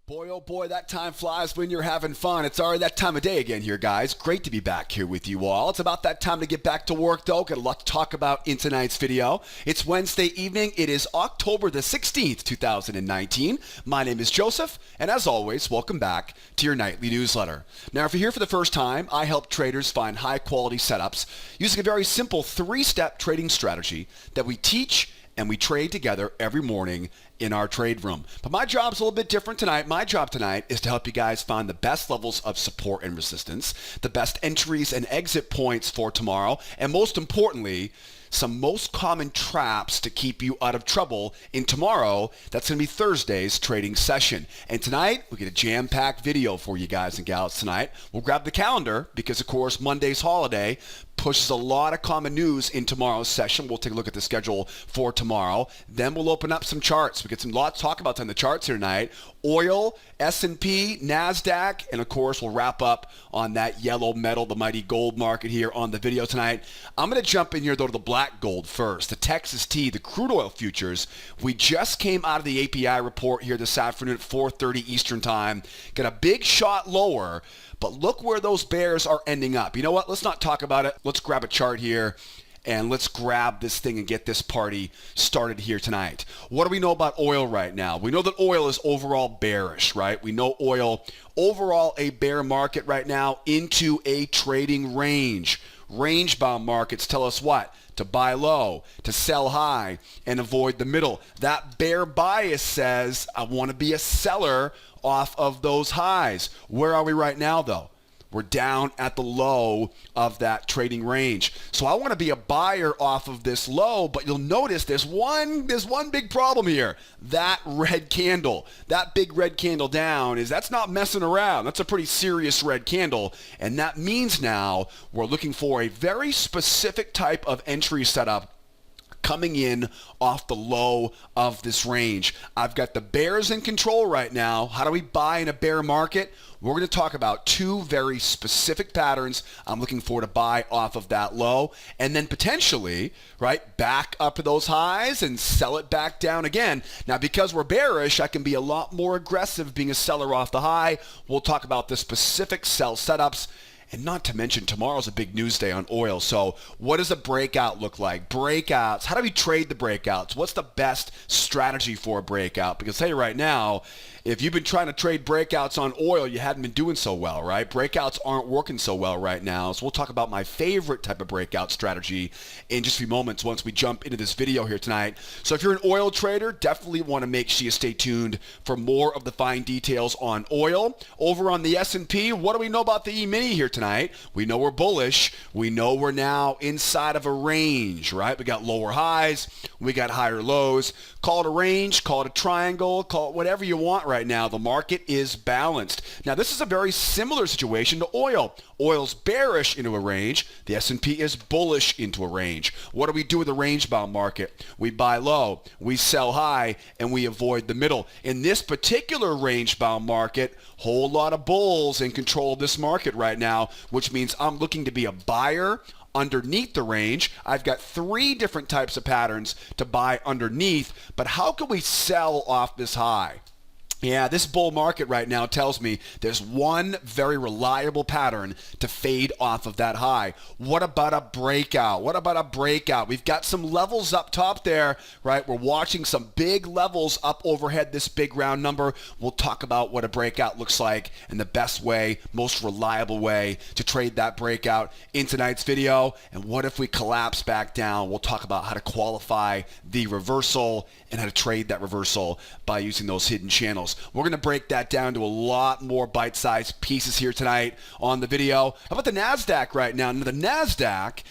Boy, oh boy, that time flies when you're having fun. It's already that time of day again here, guys. Great to be back here with you all. It's about that time to get back to work, though. Got a lot to talk about in tonight's video. It's Wednesday evening. It is October the 16th, 2019. My name is Joseph, and as always, welcome back to your nightly newsletter. Now, if you're here for the first time, I help traders find high-quality setups using a very simple three-step trading strategy that we teach and we trade together every morning in our trade room. But my job's a little bit different tonight. My job tonight is to help you guys find the best levels of support and resistance, the best entries and exit points for tomorrow, and most importantly, some most common traps to keep you out of trouble in tomorrow. That's going to be Thursday's trading session. And tonight, we get a jam-packed video for you guys and gals tonight. We'll grab the calendar because, of course, Monday's holiday pushes a lot of common news in tomorrow's session. We'll take a look at the schedule for tomorrow. Then we'll open up some charts. We get some lot to talk about on the charts here tonight. Oil, S&P, Nasdaq, and of course we'll wrap up on that yellow metal, the mighty gold market here on the video tonight. I'm going to jump in here though to the black gold first. The Texas T, the crude oil futures. We just came out of the API report here this afternoon at 4:30 Eastern time. Got a big shot lower. But look where those bears are ending up. You know what? Let's not talk about it. Let's grab a chart here and let's grab this thing and get this party started here tonight. What do we know about oil right now? We know that oil is overall bearish, right? We know oil overall a bear market right now into a trading range. Range-bound markets tell us what? To buy low, to sell high, and avoid the middle. That bear bias says, I want to be a seller off of those highs. Where are we right now, though? We're down at the low of that trading range. So I want to be a buyer off of this low, but you'll notice there's one big problem here. That red candle, that big red candle down, that's not messing around. That's a pretty serious red candle. And that means now we're looking for a very specific type of entry setup coming in off the low of this range. I've got the bears in control right now. How do we buy in a bear market? We're going to talk about two very specific patterns I'm looking for to buy off of that low, and then potentially, right, back up to those highs and sell it back down again. Now, because we're bearish, I can be a lot more aggressive being a seller off the high. We'll talk about the specific sell setups. And not to mention, tomorrow's a big news day on oil. So what does a breakout look like? Breakouts. How do we trade the breakouts? What's the best strategy for a breakout? Because I'll tell you right now, if you've been trying to trade breakouts on oil, you hadn't been doing so well, right? Breakouts aren't working so well right now. So we'll talk about my favorite type of breakout strategy in just a few moments once we jump into this video here tonight. So if you're an oil trader, definitely want to make sure you stay tuned for more of the fine details on oil. Over on the S&P, what do we know about the Emini here tonight? We know we're bullish. We know we're now inside of a range, right? We got lower highs. We got higher lows. Call it a range. Call it a triangle. Call it whatever you want right now. The market is balanced. Now, this is a very similar situation to oil. Oil's bearish into a range. The S&P is bullish into a range. What do we do with the range-bound market? We buy low, we sell high, and we avoid the middle. In this particular range-bound market, whole lot of bulls in control of this market right now, which means I'm looking to be a buyer underneath the range. I've got three different types of patterns to buy underneath, but how can we sell off this high? Yeah, this bull market right now tells me there's one very reliable pattern to fade off of that high. What about a breakout? What about a breakout? We've got some levels up top there, right? We're watching some big levels up overhead, this big round number. We'll talk about what a breakout looks like and the best way, most reliable way to trade that breakout in tonight's video. And what if we collapse back down? We'll talk about how to qualify the reversal and how to trade that reversal by using those hidden channels. We're going to break that down to a lot more bite-sized pieces here tonight on the video. How about the Nasdaq right now? Now, the Nasdaq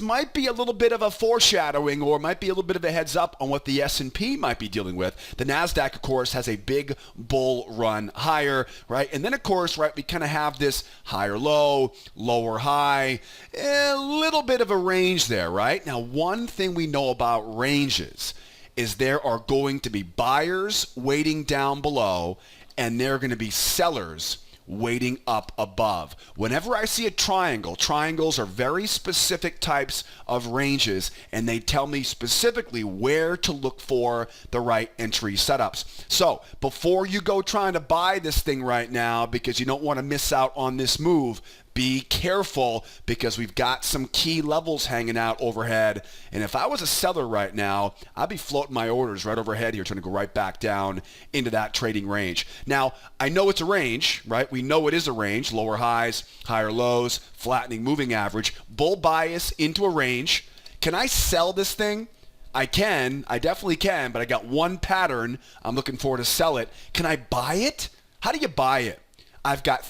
might be a little bit of a foreshadowing or might be a little bit of a heads up on what the S&P might be dealing with. The Nasdaq, of course, has a big bull run higher, right? And then, of course, right, we kind of have this higher low, lower high, a little bit of a range there, right? Now, one thing we know about ranges is there are going to be buyers waiting down below and there are going to be sellers waiting up above. Whenever I see a triangle, triangles are very specific types of ranges, and they tell me specifically where to look for the right entry setups. So before you go trying to buy this thing right now because you don't want to miss out on this move, be careful because we've got some key levels hanging out overhead. And if I was a seller right now, I'd be floating my orders right overhead here, trying to go right back down into that trading range. Now, I know it's a range, right? We know it is a range, lower highs, higher lows, flattening moving average, bull bias into a range. Can I sell this thing? I can. I definitely can, but I got one pattern. I'm looking forward to sell it. Can I buy it? How do you buy it? I've got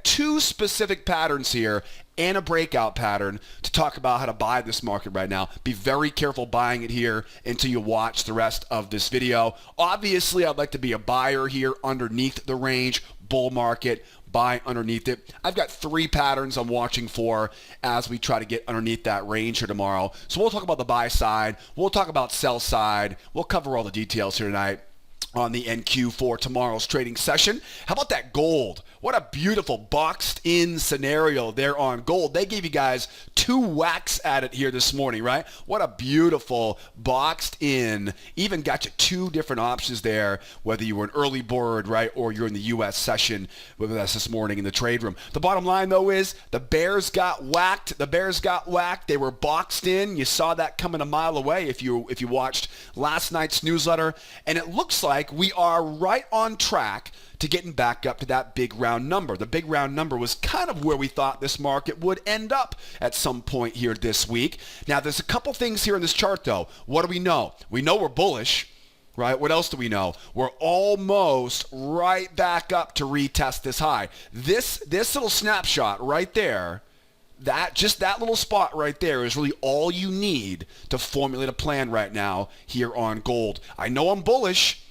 two specific patterns here and a breakout pattern to talk about how to buy this market right now. Be very careful buying it here until you watch the rest of this video. Obviously, I'd like to be a buyer here underneath the range, bull market, buy underneath it. I've got three patterns I'm watching for as we try to get underneath that range here tomorrow. So we'll talk about the buy side. We'll talk about sell side. We'll cover all the details here tonight on the NQ for tomorrow's trading session. How about that gold? What a beautiful boxed in scenario there on gold. They gave you guys two whacks at it here this morning, right? What a beautiful boxed in. Even got you two different options there, whether you were an early bird, right, or you're in the U.S. session with us this morning in the trade room. The bottom line, though, is the bears got whacked. The bears got whacked. They were boxed in. You saw that coming a mile away if you watched last night's newsletter. And it looks like we are right on track to getting back up to that big round number. The big round number was kind of where we thought this market would end up at some point here this week. Now, there's a couple things here in this chart, though. What do we know? We know we're bullish, right? What else do we know? We're almost right back up to retest this high. This little snapshot right there, just that little spot right there is really all you need to formulate a plan right now here on gold. I know I'm bullish,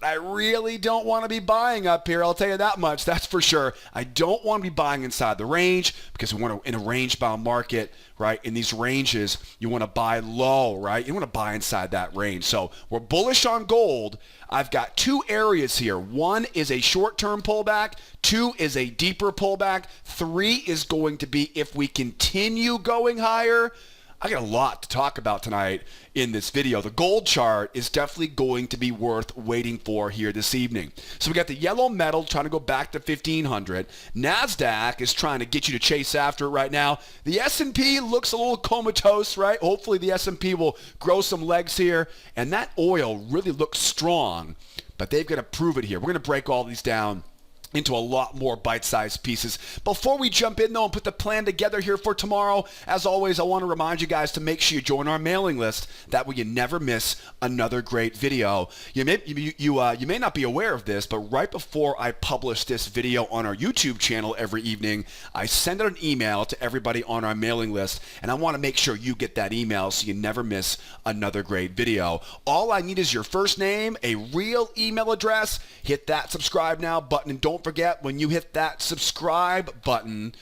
I really don't want to be buying up here. I'll tell you that much. That's for sure. I don't want to be buying inside the range because we want to, in a range-bound market, right? In these ranges, you want to buy low, right? You want to buy inside that range. So we're bullish on gold. I've got two areas here. One is a short-term pullback. Two is a deeper pullback. Three is going to be if we continue going higher. I got a lot to talk about tonight in this video. The gold chart is definitely going to be worth waiting for here this evening. So we got the yellow metal trying to go back to 1500. Nasdaq is trying to get you to chase after it right now. The S&P looks a little comatose, right? Hopefully the S&P will grow some legs here. And that oil really looks strong, but they've got to prove it here. We're going to break all these down into a lot more bite-sized pieces. Before we jump in, though, and put the plan together here for tomorrow, as always, I want to remind you guys to make sure you join our mailing list. That way you never miss another great video. You may not be aware of this, but right before I publish this video on our YouTube channel every evening, I send out an email to everybody on our mailing list, and I want to make sure you get that email so you never miss another great video. All I need is your first name, a real email address. Hit that subscribe now button, and don't forget, when you hit that subscribe button,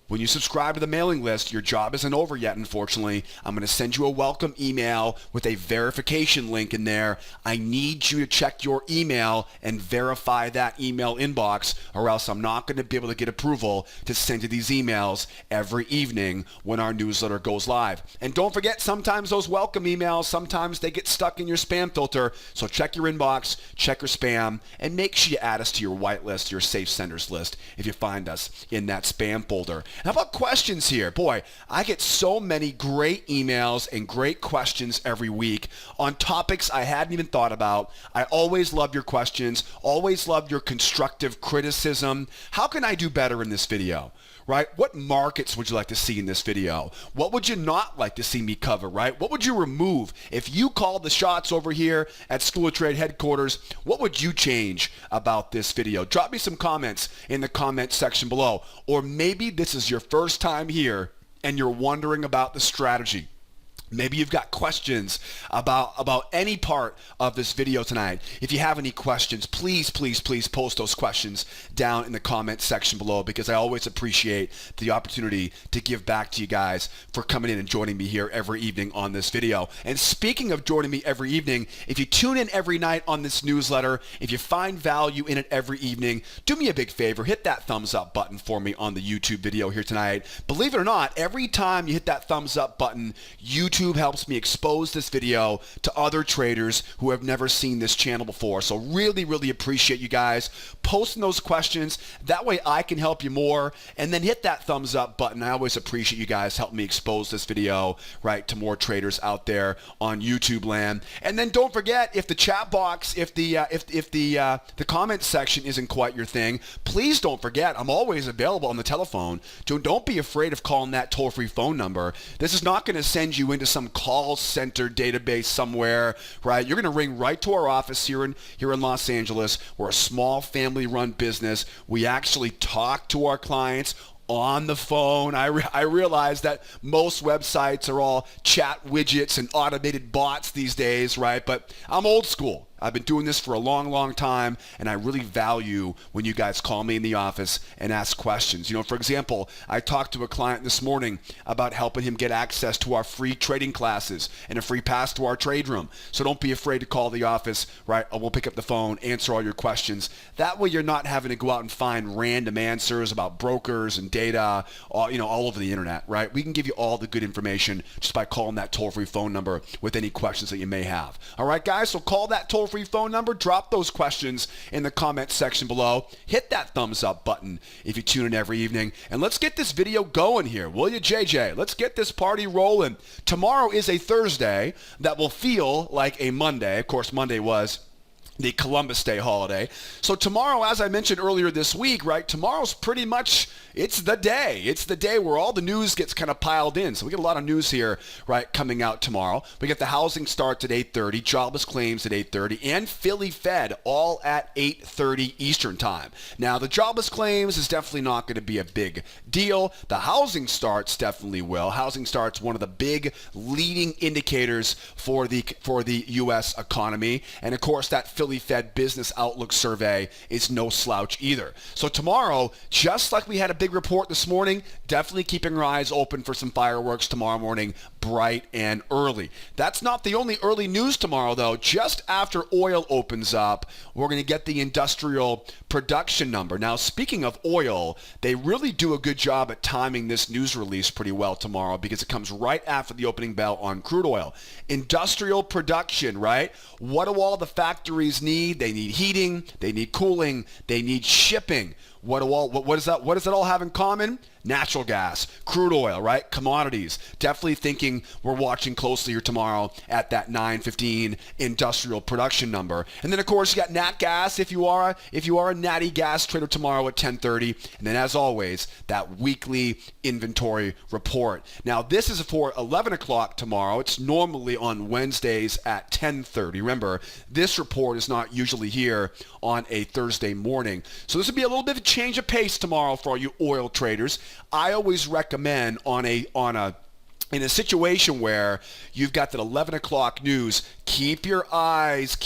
when you subscribe to the mailing list, your job isn't over yet, unfortunately. I'm going to send you a welcome email with a verification link in there. I need you to check your email and verify that email inbox, or else I'm not going to be able to get approval to send you these emails every evening when our newsletter goes live. And don't forget, sometimes those welcome emails, sometimes they get stuck in your spam filter. So check your inbox, check your spam, and make sure you add us to your whitelist, your safe senders list, if you find us in that spam folder. How about questions here? Boy, I get so many great emails and great questions every week on topics I hadn't even thought about. I always love your questions, always love your constructive criticism. How can I do better in this video? Right? What markets would you like to see in this video? What would you not like to see me cover, right? What would you remove? If you called the shots over here at School of Trade headquarters, what would you change about this video? Drop me some comments in the comment section below. Or maybe this is your first time here and you're wondering about the strategy. Maybe you've got questions about any part of this video tonight. If you have any questions, please post those questions down in the comment section below, because I always appreciate the opportunity to give back to you guys for coming in and joining me here every evening on this video. And speaking of joining me every evening, if you tune in every night on this newsletter, if you find value in it every evening, do me a big favor, hit that thumbs up button for me on the YouTube video here tonight. Believe it or not, every time you hit that thumbs up button, YouTube helps me expose this video to other traders who have never seen this channel before. So really appreciate you guys posting those questions. That way I can help you more. And then hit that thumbs up button. I always appreciate you guys helping me expose this video, right, to more traders out there on YouTube land. And then don't forget, if the chat box, if the comment section isn't quite your thing, please don't forget, I'm always available on the telephone. Don't be afraid of calling that toll-free phone number. This is not going to send you into some call center database somewhere, right? You're going to ring right to our office here in Los Angeles. We're a small family-run business. We actually talk to our clients on the phone. I realize that most websites are all chat widgets and automated bots these days, right? But I'm old school. I've been doing this for a long time, and I really value when you guys call me in the office and ask questions. You know, for example, I talked to a client this morning about helping him get access to our free trading classes and a free pass to our trade room. So don't be afraid to call the office, right? I will pick up the phone, answer all your questions. That way you're not having to go out and find random answers about brokers and data, all over the internet, right? We can give you all the good information just by calling that toll-free phone number with any questions that you may have. All right, guys, so call that toll-free phone number, drop those questions in the comment section below, hit that thumbs up button if you tune in every evening, and let's get this video going here, will you, JJ? Let's get this party rolling. Tomorrow is a Thursday that will feel like a Monday. Of course, Monday was the Columbus Day holiday. So tomorrow, as I mentioned earlier this week, right, tomorrow's pretty much, it's the day. It's the day where all the news gets kind of piled in. So we get a lot of news here, right, coming out tomorrow. We get the housing starts at 8:30, jobless claims at 8:30, and Philly Fed all at 8:30 Eastern time. Now, the jobless claims is definitely not going to be a big deal. The housing starts definitely will. Housing starts, one of the big leading indicators for the U.S. economy. And of course, that Philly Fed Business Outlook Survey is no slouch either. So tomorrow, just like we had a big report this morning, definitely keeping our eyes open for some fireworks tomorrow morning, bright and early. That's not the only early news tomorrow, though. Just after oil opens up, we're going to get the industrial production number. Now, speaking of oil, they really do a good job at timing this news release pretty well tomorrow, because it comes right after the opening bell on crude oil. Industrial production, right? What do all the factories need? They need heating, they need cooling, they need shipping. What does that all have in common? Natural gas, crude oil, right? Commodities. Definitely thinking we're watching closely here tomorrow at that 9:15 industrial production number. And then of course you got nat gas if you are a natty gas trader tomorrow at 10:30. And then as always, that weekly inventory report. Now this is for 11 o'clock tomorrow. It's normally on Wednesdays at 10:30. Remember, this report is not usually here on a Thursday morning. So this will be a little bit of a change of pace tomorrow for all you oil traders. I always recommend in a situation where you've got that 11 o'clock news, keep your eyes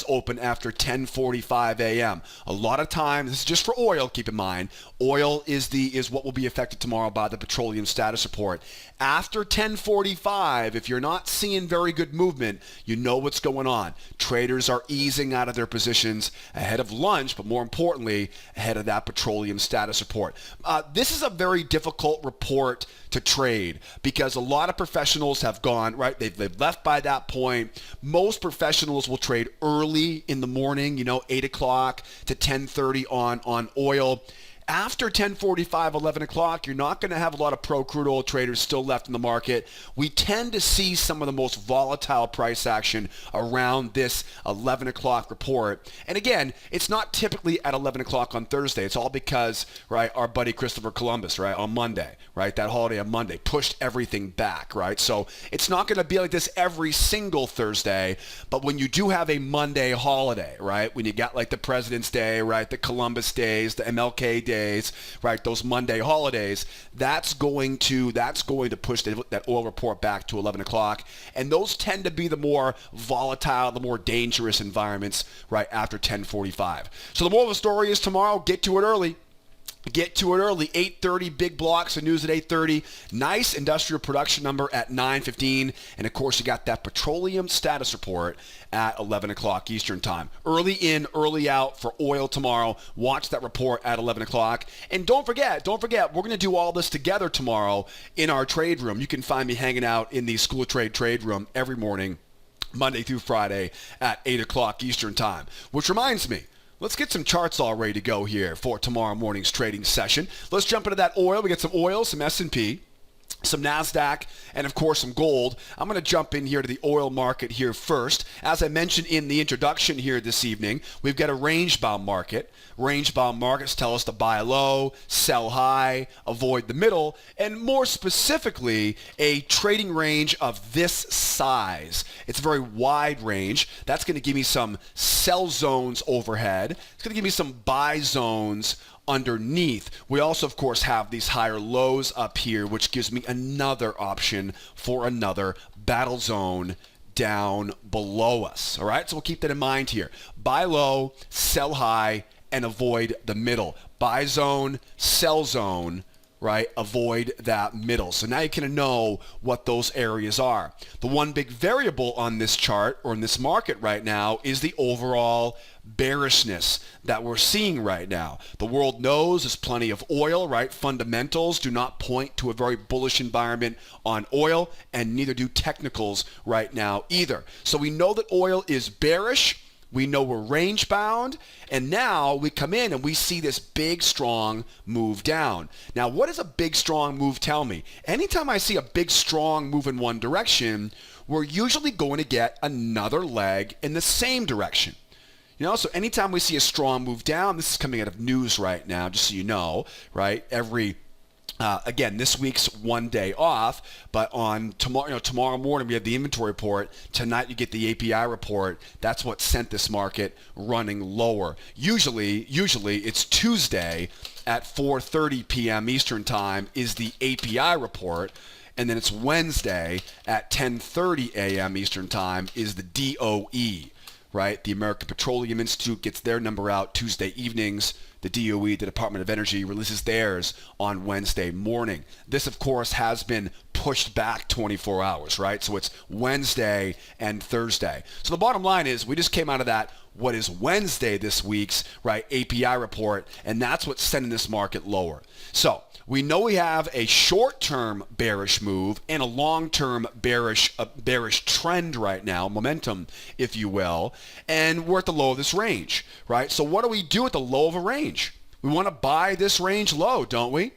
open after 10:45 a.m. A lot of times, this is just for oil, keep in mind, oil is what will be affected tomorrow by the petroleum status report. After 10:45, if you're not seeing very good movement, you know what's going on. Traders are easing out of their positions ahead of lunch, but more importantly, ahead of that petroleum status report. This is a very difficult report to trade because a lot of professionals have gone, right? They've left by that point. Most professionals will trade early in the morning, 8 o'clock to 10:30 on oil. After 10:45, 11 o'clock, you're not going to have a lot of pro crude oil traders still left in the market. We tend to see some of the most volatile price action around this 11 o'clock report. And again, it's not typically at 11 o'clock on Thursday. It's all because, right, our buddy Christopher Columbus, right, on Monday, right, that holiday on Monday pushed everything back, right? So it's not going to be like this every single Thursday, but when you do have a Monday holiday, right, when you got like the President's Day, right, the Columbus days, the MLK Day, holidays, right? Those Monday holidays, that's going to push that oil report back to 11 o'clock. And those tend to be the more volatile, the more dangerous environments right after 10:45. So the moral of the story is tomorrow, get to it early. Get to it early. 8:30, big blocks of news at 8:30. Nice industrial production number at 9:15. And, of course, you got that petroleum status report at 11 o'clock Eastern time. Early in, early out for oil tomorrow. Watch that report at 11 o'clock. And don't forget, we're going to do all this together tomorrow in our trade room. You can find me hanging out in the School of trade room every morning, Monday through Friday at 8 o'clock Eastern time. Which reminds me, let's get some charts all ready to go here for tomorrow morning's trading session. Let's jump into that oil. We get some oil, some S&P, some Nasdaq, and of course some gold. I'm going to jump in here to the oil market here first. As I mentioned in the introduction here this evening, we've got a range-bound market. Range-bound markets tell us to buy low, sell high, avoid the middle, and more specifically, a trading range of this size. It's a very wide range. That's going to give me some sell zones overhead. It's going to give me some buy zones underneath. We also, of course, have these higher lows up here, which gives me another option for another battle zone down below us. All right, so we'll keep that in mind here. Buy low, sell high, and avoid the middle. Buy zone, sell zone, right? Avoid that middle. So now you kind of know what those areas are. The one big variable on this chart or in this market right now is the overall bearishness that we're seeing right now. The world knows there's plenty of oil, right? Fundamentals do not point to a very bullish environment on oil, and neither do technicals right now either. So we know that oil is bearish. We know we're range bound, and now we come in and we see this big, strong move down. Now, what does a big, strong move tell me? Anytime I see a big, strong move in one direction, we're usually going to get another leg in the same direction. You know, so anytime we see a strong move down, this is coming out of news right now, just so you know, right? Again, this week's one day off, but on tomorrow morning we have the inventory report. Tonight you get the API report. That's what sent this market running lower. Usually it's Tuesday at 4:30 p.m. Eastern time is the API report, and then it's Wednesday at 10:30 a.m. Eastern time is the DOE. Right? The American Petroleum Institute gets their number out Tuesday evenings. The DOE, the Department of Energy, releases theirs on Wednesday morning. This, of course, has been pushed back 24 hours, right? So it's Wednesday and Thursday. So the bottom line is we just came out of that, what is Wednesday this week's, right, API report, and that's what's sending this market lower. So we know we have a short-term bearish move and a long-term bearish trend right now, momentum, if you will, and we're at the low of this range, right? So what do we do at the low of a range? We want to buy this range low, don't we?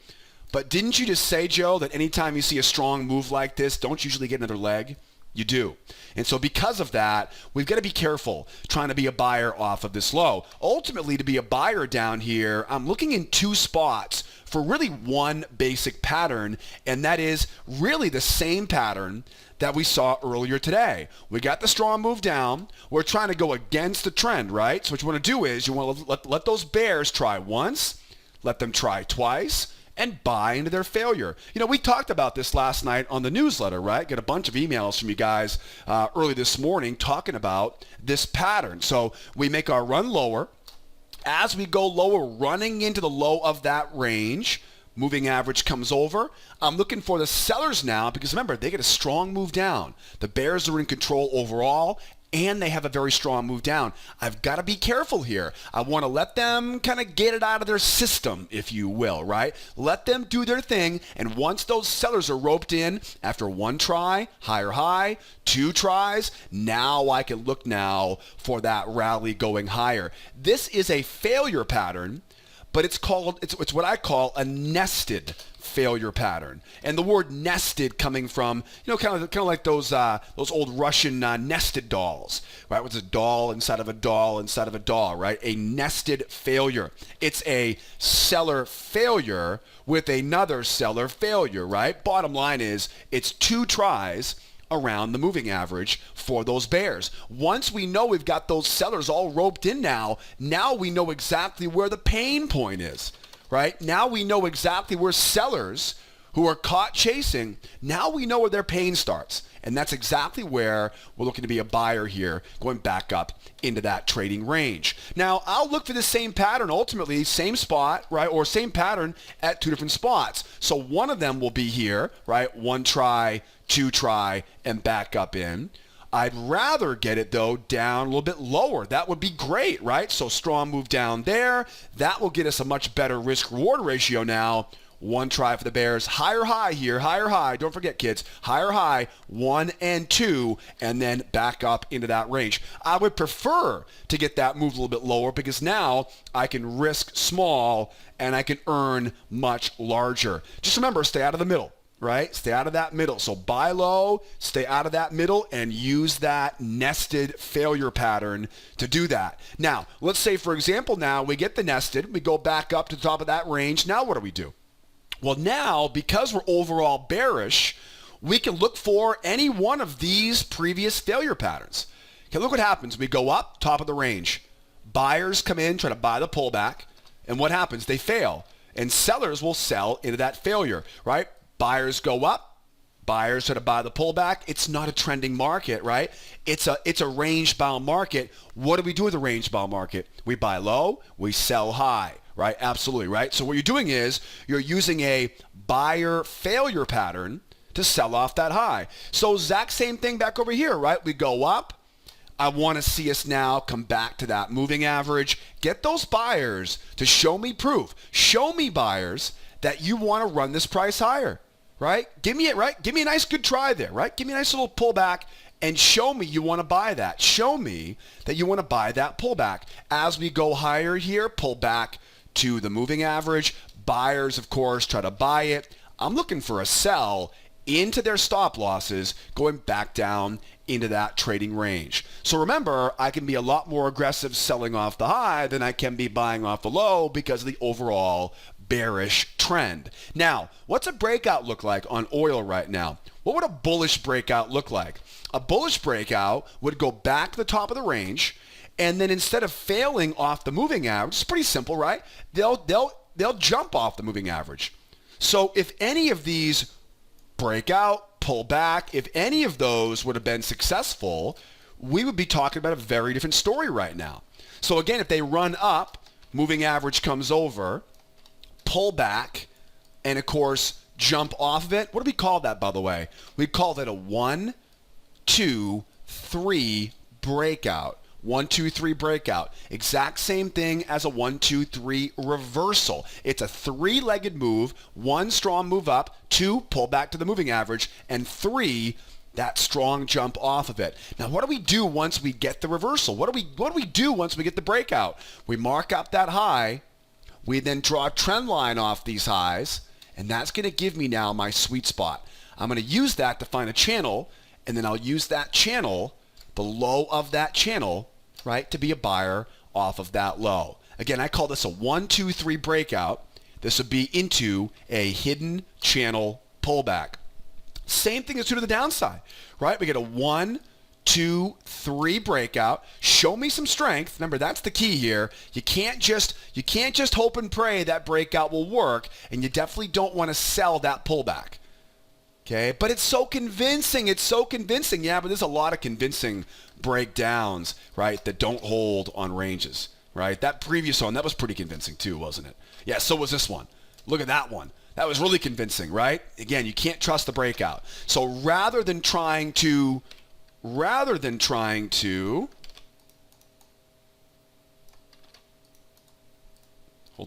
But didn't you just say, Joe, that anytime you see a strong move like this, don't you usually get another leg? You do. And so because of that, we've got to be careful trying to be a buyer off of this low. Ultimately, to be a buyer down here, I'm looking in two spots for really one basic pattern, and that is really the same pattern that we saw earlier today. We got the strong move down. We're trying to go against the trend, right? So what you want to do is you want to let those bears try once, let them try twice, and buy into their failure. You know, we talked about this last night on the newsletter, right? Get a bunch of emails from you guys early this morning talking about this pattern. So we make our run lower. As we go lower, running into the low of that range, moving average comes over. I'm looking for the sellers now because remember, they get a strong move down. The bears are in control overall, and they have a very strong move down. I've got to be careful here. I want to let them kind of get it out of their system, if you will, right? Let them do their thing, and once those sellers are roped in, after one try, higher high, two tries, now I can look now for that rally going higher. This is a failure pattern, but it's what I call a nested failure pattern. And the word nested coming from, kind of like those old Russian nested dolls, right? It's a doll inside of a doll inside of a doll, right? A nested failure. It's a seller failure with another seller failure, right? Bottom line is it's two tries around the moving average for those bears. Once we know we've got those sellers all roped in now we know exactly where the pain point is. right? Now we know exactly where sellers who are caught chasing, now we know where their pain starts. And that's exactly where we're looking to be a buyer here, going back up into that trading range. Now, I'll look for the same pattern, ultimately, same spot, right, or same pattern at two different spots. So one of them will be here, right, one try, two try, and back up in. I'd rather get it, though, down a little bit lower. That would be great, right? So strong move down there. That will get us a much better risk-reward ratio now. One try for the Bears. Higher high here. Higher high. Don't forget, kids. Higher high. 1 and 2. And then back up into that range. I would prefer to get that move a little bit lower because now I can risk small and I can earn much larger. Just remember, stay out of the middle, right? Stay out of that middle. So buy low, stay out of that middle, and use that nested failure pattern to do that. Now, let's say, for example, now we get the nested. We go back up to the top of that range. Now what do? Well, now, because we're overall bearish, we can look for any one of these previous failure patterns. Okay, look what happens. We go up, top of the range. Buyers come in, try to buy the pullback, and what happens? They fail, and sellers will sell into that failure, right? Buyers go up, buyers try to buy the pullback. It's not a trending market, right? It's a range-bound market. What do we do with a range-bound market? We buy low, we sell high. Right? Absolutely, right? So what you're doing is you're using a buyer failure pattern to sell off that high. So exact same thing back over here, right? We go up. I want to see us now come back to that moving average. Get those buyers to show me proof. Show me, buyers, that you want to run this price higher, right? Give me it, right? Give me a nice good try there, right? Give me a nice little pullback and show me you want to buy that. Show me that you want to buy that pullback. As we go higher here, pull back to the moving average. Buyers, of course, try to buy it. I'm looking for a sell into their stop losses, going back down into that trading range. So remember, I can be a lot more aggressive selling off the high than I can be buying off the low because of the overall bearish trend. Now, what's a breakout look like on oil right now? What would a bullish breakout look like? A bullish breakout would go back to the top of the range, and then instead of failing off the moving average, it's pretty simple, right? They'll jump off the moving average. So if any of these breakout, pull back, if any of those would have been successful, we would be talking about a very different story right now. So again, if they run up, moving average comes over, pull back, and of course, jump off of it. What do we call that, by the way? We call that a 1, 2, 3 breakout. 1, 2, 3 breakout. Exact same thing as a 1, 2, 3 reversal. It's a three-legged move. 1, strong move up. 2, pull back to the moving average. And 3, that strong jump off of it. Now, what do we do once we get the reversal? What do we do once we get the breakout? We mark up that high. We then draw a trend line off these highs. And that's going to give me now my sweet spot. I'm going to use that to find a channel. And then I'll use that channel, the low of that channel, right, to be a buyer off of that low. Again, I call this a 1, 2, 3 breakout. This would be into a hidden channel pullback. Same thing is true to the downside, right? We get a 1, 2, 3 breakout. Show me some strength. Remember, that's the key here. You can't just hope and pray that breakout will work, and you definitely don't want to sell that pullback. Okay, but it's so convincing. It's so convincing. Yeah, but there's a lot of convincing breakdowns, right, that don't hold on ranges, right? That previous one, that was pretty convincing too, wasn't it? Yeah, so was this one. Look at that one. That was really convincing, right? Again, you can't trust the breakout. So rather than trying to hold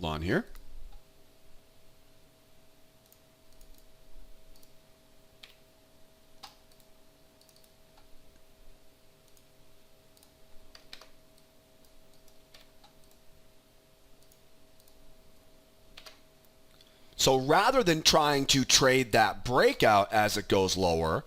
on here. So rather than trying to trade that breakout as it goes lower,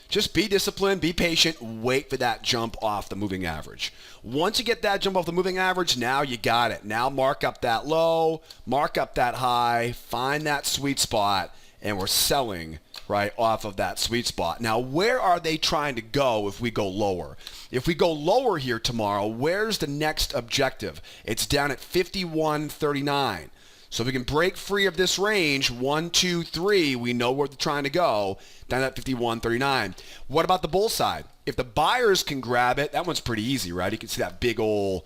just be disciplined, be patient, wait for that jump off the moving average. Once you get that jump off the moving average, now you got it. Now mark up that low, mark up that high, find that sweet spot, and we're selling right off of that sweet spot. Now, where are they trying to go if we go lower? If we go lower here tomorrow, where's the next objective? It's down at 51.39. So if we can break free of this range, 1, 2, 3, we know where they're trying to go, down at 51.39. What about the bull side? If the buyers can grab it, that one's pretty easy, right? You can see that big old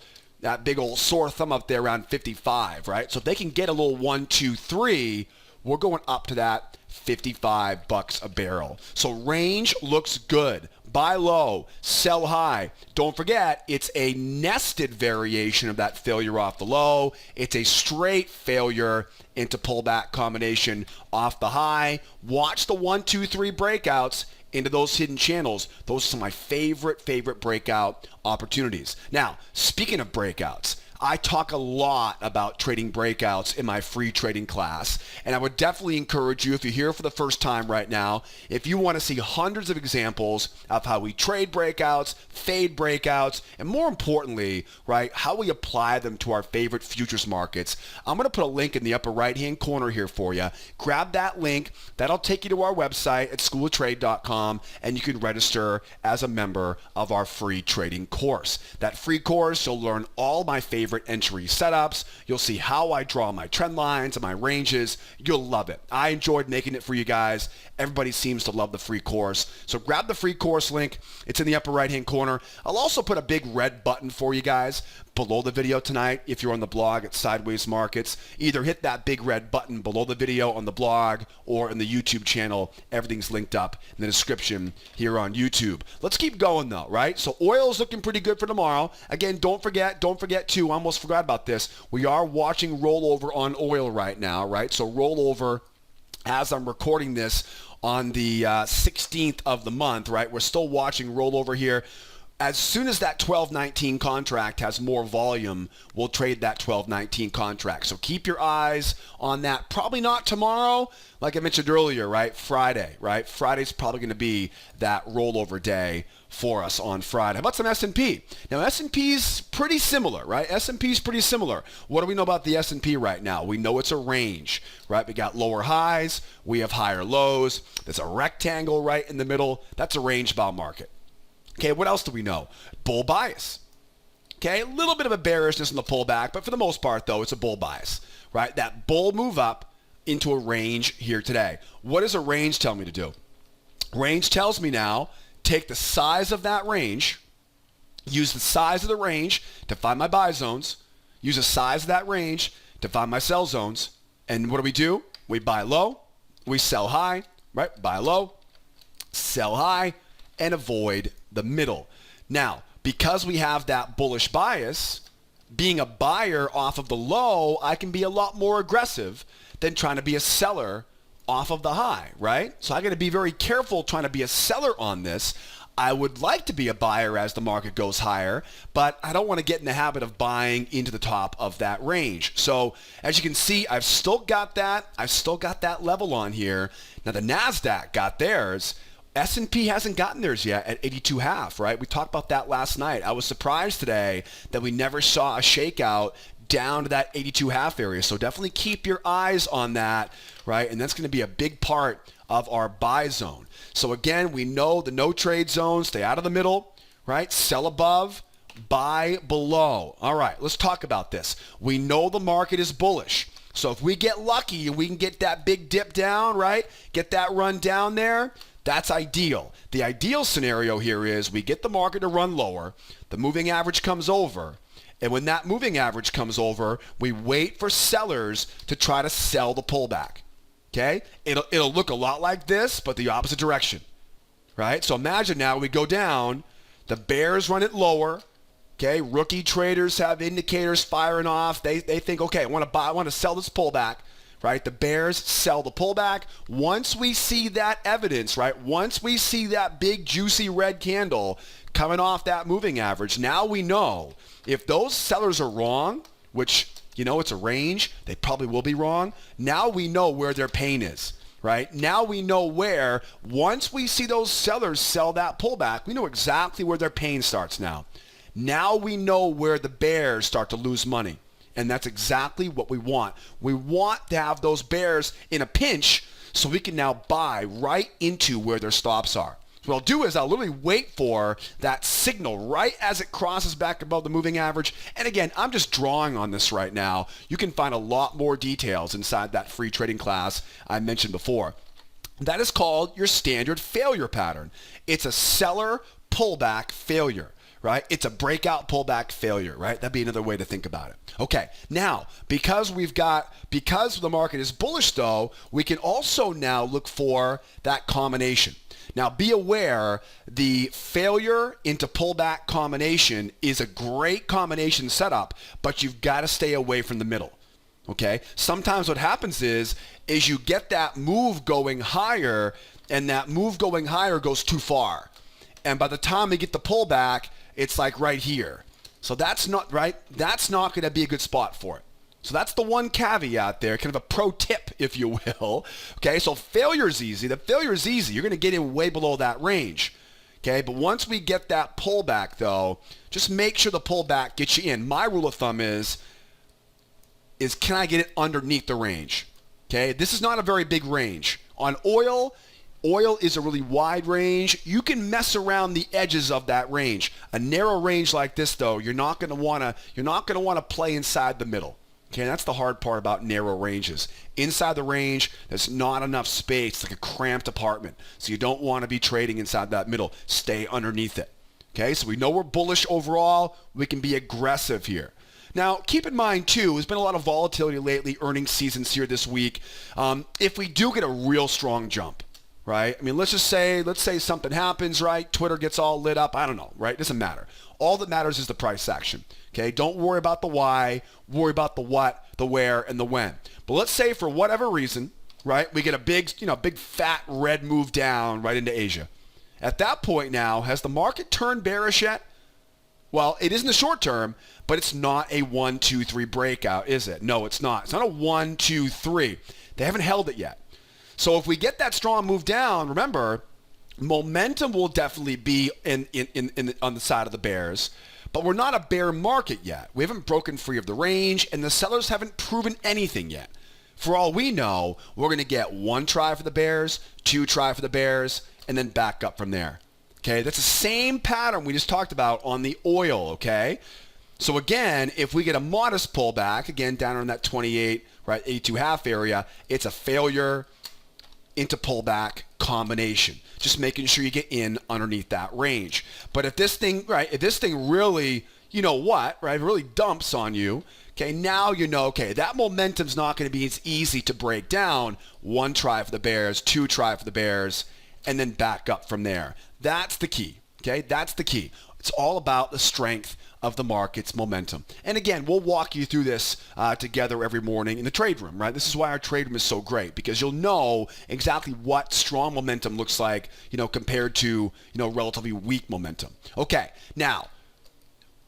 sore thumb up there around 55, right? So if they can get a little 1, 2, 3, we're going up to that $55 a barrel. So range looks good. Buy low, sell high. Don't forget, it's a nested variation of that failure off the low. It's a straight failure into pullback combination off the high. Watch the 1, 2, 3 breakouts into those hidden channels. Those are some of my favorite breakout opportunities. Now, speaking of breakouts, I talk a lot about trading breakouts in my free trading class, and I would definitely encourage you, if you're here for the first time right now, if you want to see hundreds of examples of how we trade breakouts, fade breakouts, and more importantly, right, how we apply them to our favorite futures markets, I'm going to put a link in the upper right-hand corner here for you. Grab that link. That'll take you to our website at schooloftrade.com, and you can register as a member of our free trading course. That free course, you'll learn all my favorite entry setups. You'll see how I draw my trend lines and my ranges. You'll love it. I enjoyed making it for you guys. Everybody seems to love the free course. So grab the free course link. It's in the upper right-hand corner. I'll also put a big red button for you guys below the video tonight. If you're on the blog at Sideways Markets, either hit that big red button below the video on the blog or in the YouTube channel. Everything's linked up in the description here on YouTube. Let's keep going though, right? So oil's looking pretty good for tomorrow. Again, don't forget to, I almost forgot about this. We are watching rollover on oil right now, right? So rollover, as I'm recording this on the 16th of the month, right? We're still watching rollover here. As soon as that 12.19 contract has more volume, we'll trade that 12.19 contract. So keep your eyes on that. Probably not tomorrow. Like I mentioned earlier, right? Friday, right? Friday's probably going to be that rollover day for us on Friday. How about some S&P? Now, S&P's pretty similar, right? S&P's pretty similar. What do we know about the S&P right now? We know it's a range, right? We got lower highs. We have higher lows. There's a rectangle right in the middle. That's a range-bound market. Okay, what else do we know? Bull bias. Okay, a little bit of a bearishness in the pullback, but for the most part, though, it's a bull bias, right? That bull move up into a range here today. What does a range tell me to do? Range tells me now, take the size of that range, use the size of the range to find my buy zones, use the size of that range to find my sell zones, and what do? We buy low, we sell high, right? Buy low, sell high, and avoid the middle. Now, because we have that bullish bias, being a buyer off of the low, I can be a lot more aggressive than trying to be a seller off of the high, right? So I got to be very careful trying to be a seller on this. I would like to be a buyer as the market goes higher, but I don't want to get in the habit of buying into the top of that range. So as you can see, I've still got that level on here. Now the Nasdaq got theirs. S&P hasn't gotten theirs yet at 82.5, right? We talked about that last night. I was surprised today that we never saw a shakeout down to that 82.5 area. So definitely keep your eyes on that, right? And that's going to be a big part of our buy zone. So again, we know the no trade zone, stay out of the middle, right? Sell above, buy below. All right, let's talk about this. We know the market is bullish. So if we get lucky and we can get that big dip down, right? Get that run down there, that's ideal. The ideal scenario here is we get the market to run lower, the moving average comes over, and when that moving average comes over, we wait for sellers to try to sell the pullback. Okay? It'll look a lot like this, but the opposite direction. Right? So imagine now we go down, the bears run it lower. Okay? Rookie traders have indicators firing off. They think, okay, I want to sell this pullback. Right? The bears sell the pullback. Once we see that evidence, right? Once we see that big juicy red candle coming off that moving average, now we know if those sellers are wrong, which, you know, it's a range, they probably will be wrong. Now we know where their pain is, right? Now we know where, once we see those sellers sell that pullback, we know exactly where their pain starts now. Now we know where the bears start to lose money. And that's exactly what we want. We want to have those bears in a pinch so we can now buy right into where their stops are. So what I'll do is I'll literally wait for that signal right as it crosses back above the moving average. And again, I'm just drawing on this right now. You can find a lot more details inside that free trading class I mentioned before. That is called your standard failure pattern. It's a seller pullback failure, right? It's a breakout pullback failure, right? That'd be another way to think about it. Okay, now, because the market is bullish though, we can also now look for that combination. Now, be aware, the failure into pullback combination is a great combination setup, but you've got to stay away from the middle. Okay? Sometimes what happens is you get that move going higher, and that move going higher goes too far. And by the time we get the pullback, it's like right here. So that's not right. That's not going to be a good spot for it. So that's the one caveat there, kind of a pro tip, if you will. Okay, so failure's easy. The failure is easy. You're going to get in way below that range. Okay, but once we get that pullback, though, just make sure the pullback gets you in. My rule of thumb is can I get it underneath the range? Okay, this is not a very big range. On oil is a really wide range. You can mess around the edges of that range. A narrow range like this, though, you're not going to want to play inside the middle. Okay, that's the hard part about narrow ranges. Inside the range, there's not enough space. It's like a cramped apartment. So you don't want to be trading inside that middle. Stay underneath it. Okay, so we know we're bullish overall. We can be aggressive here. Now, keep in mind, too, there's been a lot of volatility lately, earnings seasons here this week. If we do get a real strong jump, right? I mean, let's say something happens, right? Twitter gets all lit up. I don't know, right? It doesn't matter. All that matters is the price action. Okay, don't worry about the why, worry about the what, the where, and the when. But let's say for whatever reason, right, we get a big fat red move down right into Asia. At that point now, has the market turned bearish yet? Well, it is in the short term, but it's not a 1, 2, 3 breakout, is it? No, it's not. It's not a 1, 2, 3. They haven't held it yet. So if we get that strong move down, remember, momentum will definitely be on the side of the bears. But we're not a bear market yet. We haven't broken free of the range, and the sellers haven't proven anything yet. For all we know, we're going to get 1 try for the bears, 2 try for the bears, and then back up from there. Okay, that's the same pattern we just talked about on the oil, okay? So again, if we get a modest pullback, again, down on that 28, right, 82.5 area, it's a failure into pullback combination. Just making sure you get in underneath that range. But if this thing really, really dumps on you, okay, now you know, okay, that momentum's not going to be as easy to break down. 1 try for the bears, 2 try for the bears, and then back up from there. That's the key, okay? That's the key. It's all about the strength of the market's momentum. And again, we'll walk you through this together every morning in the trade room, right? This is why our trade room is so great, because you'll know exactly what strong momentum looks like, compared to, relatively weak momentum. Okay, now,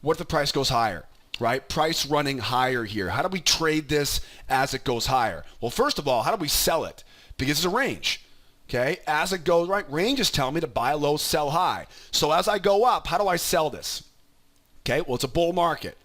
what if the price goes higher, right? Price running higher here. How do we trade this as it goes higher? Well, first of all, how do we sell it? Because it's a range. Okay, as it goes, right, range is telling me to buy low, sell high. So as I go up, how do I sell this? Okay, well, it's a bull market.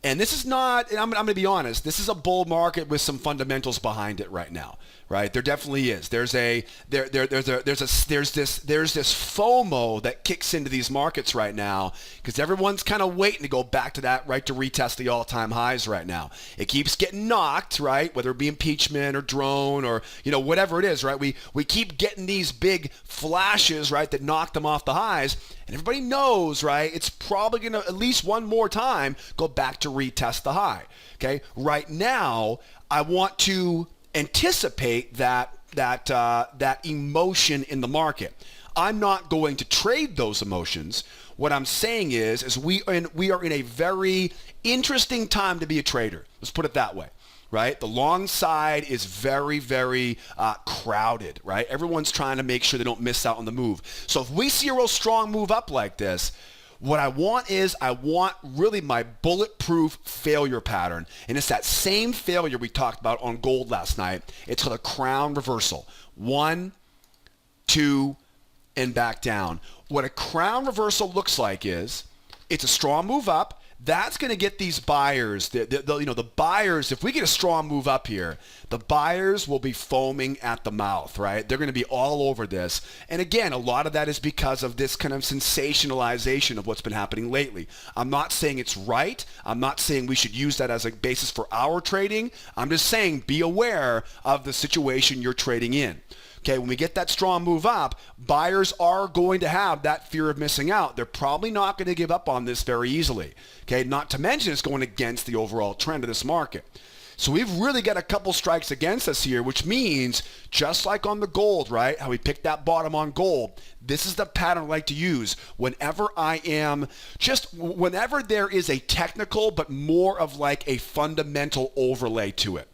And this is not, and I'm going to be honest, this is a bull market with some fundamentals behind it right now, right? There definitely is. There's this FOMO that kicks into these markets right now because everyone's kind of waiting to go back to that, right, to retest the all-time highs right now. It keeps getting knocked, right, whether it be impeachment or drone or, whatever it is, right? We keep getting these big flashes, right, that knock them off the highs. And everybody knows, right, it's probably going to at least one more time go back to retest the high. Okay, right now, I want to anticipate that emotion in the market. I'm not going to trade those emotions. What I'm saying is we are in a very interesting time to be a trader. Let's put it that way. Right? The long side is very, very crowded, right? Everyone's trying to make sure they don't miss out on the move. So if we see a real strong move up like this, what I want really my bulletproof failure pattern. And it's that same failure we talked about on gold last night. It's called a crown reversal. 1, 2, and back down. What a crown reversal looks like is it's a strong move up. that's going to get these buyers, the buyers, if we get a strong move up here, the buyers will be foaming at the mouth, right? They're going to be all over this. And again, a lot of that is because of this kind of sensationalization of what's been happening lately. I'm not saying it's right. I'm not saying we should use that as a basis for our trading. I'm just saying be aware of the situation you're trading in. Okay, when we get that strong move up, buyers are going to have that fear of missing out. They're probably not going to give up on this very easily. Okay, not to mention it's going against the overall trend of this market. So we've really got a couple strikes against us here, which means just like on the gold, right, how we picked that bottom on gold, this is the pattern I like to use whenever there is a technical but more of like a fundamental overlay to it.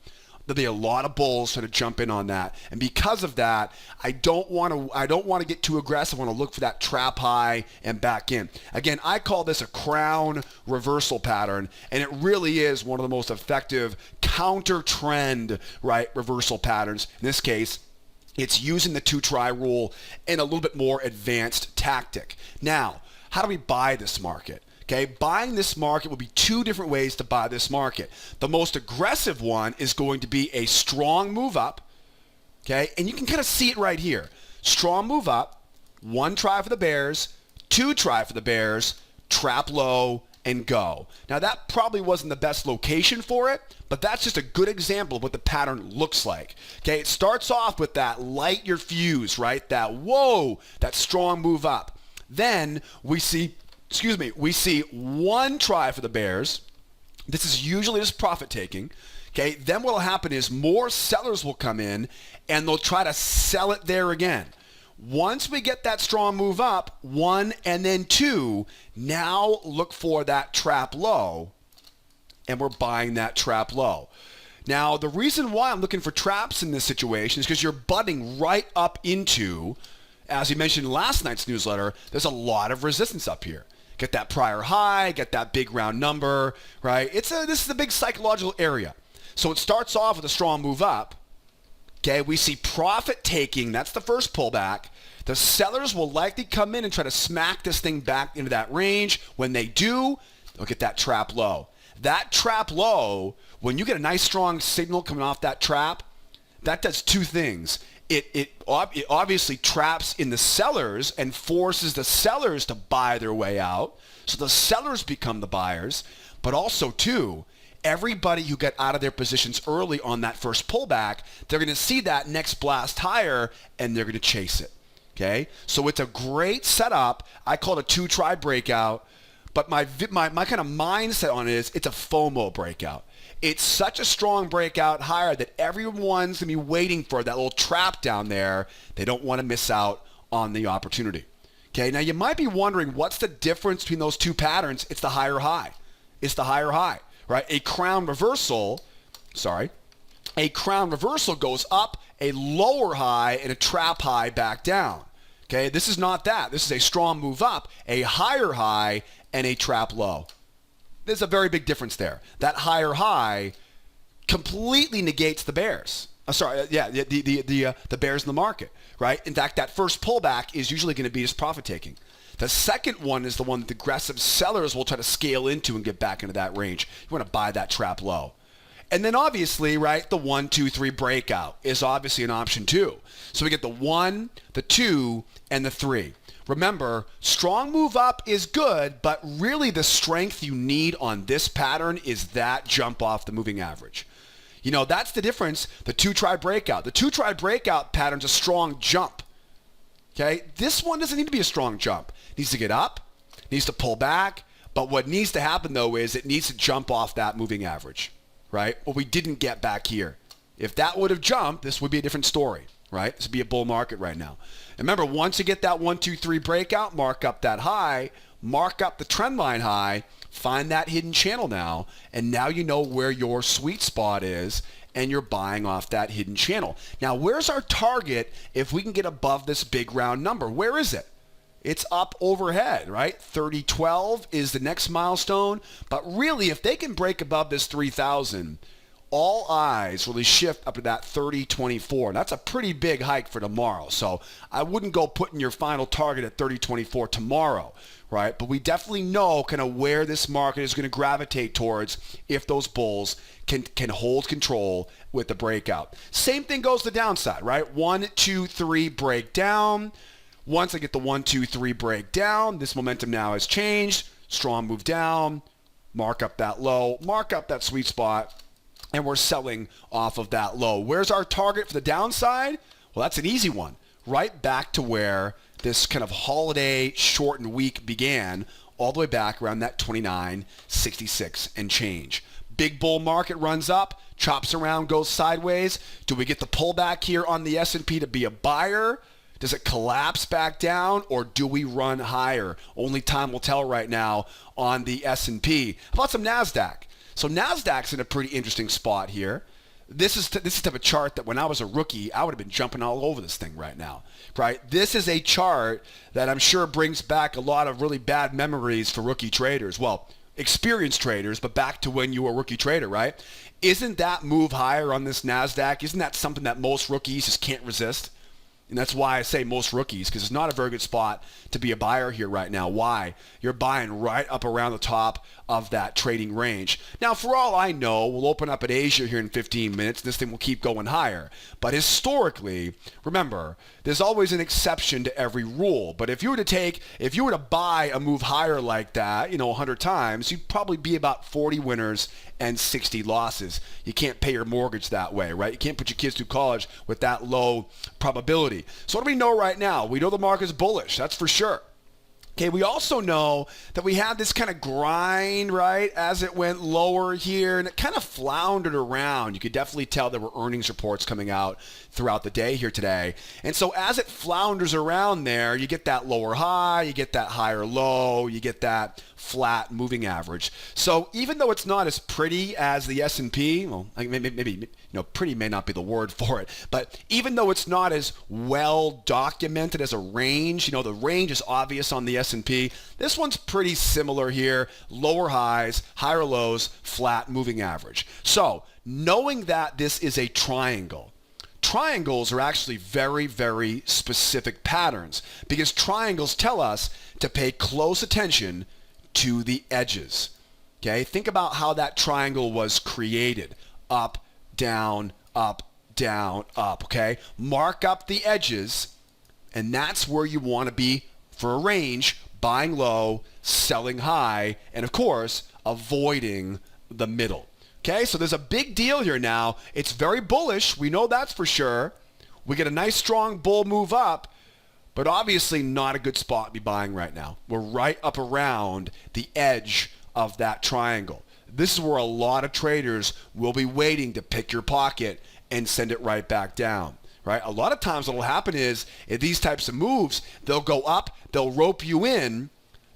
There'll be a lot of bulls trying to jump in on that. And because of that, I don't want to get too aggressive. I want to look for that trap high and back in. Again, I call this a crown reversal pattern, and it really is one of the most effective counter trend, right, reversal patterns. In this case, it's using the 2-try rule in a little bit more advanced tactic. Now, how do we buy this market? Okay, buying this market will be two different ways to buy this market. The most aggressive one is going to be a strong move up, okay? And you can kind of see it right here. Strong move up, 1 try for the bears, 2 try for the bears, trap low, and go. Now, that probably wasn't the best location for it, but that's just a good example of what the pattern looks like. Okay, it starts off with that light your fuse, right? That whoa, that strong move up. Then we see 1 try for the bears. This is usually just profit taking. Okay, then what will happen is more sellers will come in and they'll try to sell it there again. Once we get that strong move up, 1 and then 2, now look for that trap low, and we're buying that trap low. Now, the reason why I'm looking for traps in this situation is because you're butting right up into, as we mentioned in last night's newsletter, there's a lot of resistance up here. Get that prior high, get that big round number, right? This is a big psychological area. So it starts off with a strong move up. Okay, we see profit taking. That's the first pullback. The sellers will likely come in and try to smack this thing back into that range. When they do, they'll get that trap low. That trap low, when you get a nice strong signal coming off that trap, that does 2 things. It obviously traps in the sellers and forces the sellers to buy their way out. So the sellers become the buyers. But also, too, everybody who got out of their positions early on that first pullback, they're going to see that next blast higher, and they're going to chase it. Okay? So it's a great setup. I call it a 2-try breakout. But my kind of mindset on it is it's a FOMO breakout. It's such a strong breakout higher that everyone's going to be waiting for that little trap down there. They don't want to miss out on the opportunity. Okay, now you might be wondering what's the difference between those 2 patterns. It's the higher high. It's the higher high, right? A crown reversal goes up, a lower high, and a trap high back down. Okay, this is not that. This is a strong move up, a higher high, and a trap low. There's a very big difference there. That higher high completely negates the bears. The bears in the market, right? In fact, that first pullback is usually going to be just profit taking. The second one is the one that the aggressive sellers will try to scale into and get back into that range. You want to buy that trap low. And then obviously, right, the 1, 2, 3 breakout is obviously an option too. So we get the 1, the 2, and the 3. Remember, strong move up is good, but really the strength you need on this pattern is that jump off the moving average. You know, that's the difference. The 2-try breakout. The 2-try breakout pattern's a strong jump. Okay? This one doesn't need to be a strong jump. It needs to get up, needs to pull back, but what needs to happen though is it needs to jump off that moving average, right? Well, we didn't get back here. If that would have jumped, this would be a different story, right? This would be a bull market right now. And remember, once you get that 1, 2, 3 breakout, mark up that high, mark up the trend line high, find that hidden channel now, and now you know where your sweet spot is, and you're buying off that hidden channel. Now, where's our target if we can get above this big round number? Where is it? It's up overhead, right? 3012 is the next milestone. But really, if they can break above this 3,000, all eyes really shift up to that 3024. That's a pretty big hike for tomorrow. So I wouldn't go putting your final target at 3024 tomorrow, right? But we definitely know kind of where this market is going to gravitate towards if those bulls can hold control with the breakout. Same thing goes to the downside, right? 1, 2, 3 break down. Once I get the 1, 2, 3 break down, this momentum now has changed. Strong move down, mark up that low, mark up that sweet spot, and we're selling off of that low. Where's our target for the downside? Well, that's an easy one. Right back to where this kind of holiday shortened week began, all the way back around that 29.66 and change. Big bull market runs up, chops around, goes sideways. Do we get the pullback here on the S&P to be a buyer? Does it collapse back down, or do we run higher? Only time will tell right now on the S&P. How about some Nasdaq? So Nasdaq's in a pretty interesting spot here. This is the type of chart that when I was a rookie, I would have been jumping all over this thing right now, right? This is a chart that I'm sure brings back a lot of really bad memories for rookie traders. Well, experienced traders, but back to when you were a rookie trader, right? Isn't that move higher on this Nasdaq? Isn't that something that most rookies just can't resist? And that's why I say most rookies, because it's not a very good spot to be a buyer here right now. Why? You're buying right up around the top of that trading range. Now, for all I know, we'll open up at Asia here in 15 minutes. This thing will keep going higher. But historically, remember, there's always an exception to every rule. But if you were to buy a move higher like that, 100 times, you'd probably be about 40 winners and 60 losses. You can't pay your mortgage that way, right? You can't put your kids through college with that low probability. So what do we know right now? We know the market's bullish, that's for sure. Okay, we also know that we had this kind of grind, right, as it went lower here, and it kind of floundered around. You could definitely tell there were earnings reports coming out throughout the day here today. And so as it flounders around there, you get that lower high, you get that higher low, you get that flat moving average. So even though it's not as pretty as the S&P, well, maybe pretty may not be the word for it, but even though it's not as well documented as a range, the range is obvious on the S&P, this one's pretty similar here. Lower highs, higher lows, flat moving average. So knowing that this is a triangle, triangles are actually very, very specific patterns because triangles tell us to pay close attention to the edges. Okay, think about how that triangle was created. Up, down, up, down, up. Okay, mark up the edges, and that's where you want to be for a range, buying low, selling high, and of course, avoiding the middle. Okay, so there's a big deal here now. It's very bullish. We know that's for sure. We get a nice strong bull move up, but obviously not a good spot to be buying right now. We're right up around the edge of that triangle. This is where a lot of traders will be waiting to pick your pocket and send it right back down. Right? A lot of times what will happen is in these types of moves, they'll go up, they'll rope you in,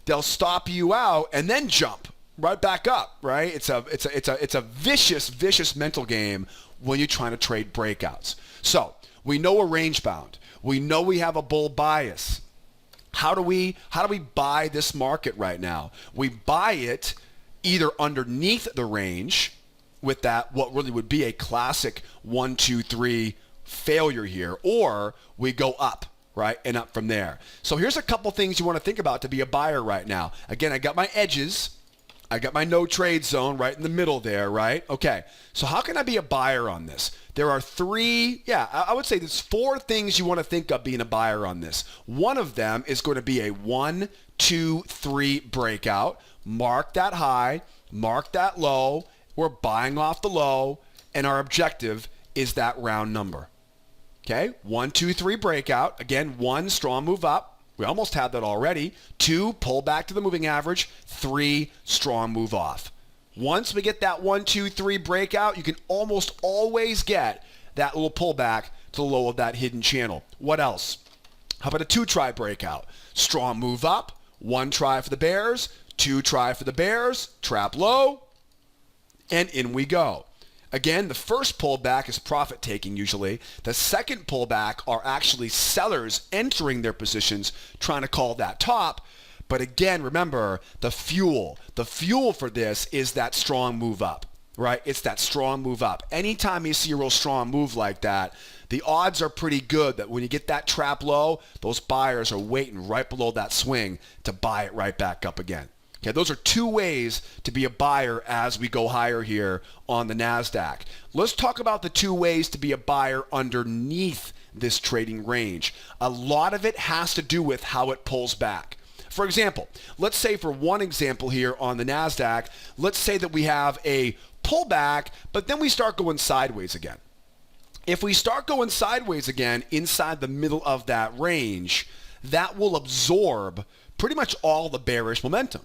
they'll stop you out, and then jump right back up. Right? It's a vicious mental game when you're trying to trade breakouts. So we know we're range bound. We know we have a bull bias. How do we buy this market right now? We buy it either underneath the range with that what really would be a classic 1, 2, 3 failure here, or we go up, right, and up from there. So here's a couple things you want to think about to be a buyer right now. Again, I got my edges. I got my no trade zone right in the middle there, right? Okay, so how can I be a buyer on this? There are I would say there's 4 things you want to think of being a buyer on this. One of them is going to be a 1, 2, 3 breakout. Mark that high, mark that low. We're buying off the low, and our objective is that round number. Okay, 1, 2, 3 breakout. Again, 1, strong move up. We almost had that already. 2, pull back to the moving average. 3, strong move off. Once we get that 1, 2, 3 breakout, you can almost always get that little pullback to the low of that hidden channel. What else? How about a 2 try breakout? Strong move up. 1 try for the bears. 2 try for the bears. Trap low. And in we go. Again, the first pullback is profit taking usually. The second pullback are actually sellers entering their positions, trying to call that top. But again, remember, the fuel for this is that strong move up, right? It's that strong move up. Anytime you see a real strong move like that, the odds are pretty good that when you get that trap low, those buyers are waiting right below that swing to buy it right back up again. Okay, those are two ways to be a buyer as we go higher here on the Nasdaq. Let's talk about the two ways to be a buyer underneath this trading range. A lot of it has to do with how it pulls back. For example, let's say for one example here on the Nasdaq, let's say that we have a pullback, but then we start going sideways again. If we start going sideways again inside the middle of that range, that will absorb pretty much all the bearish momentum.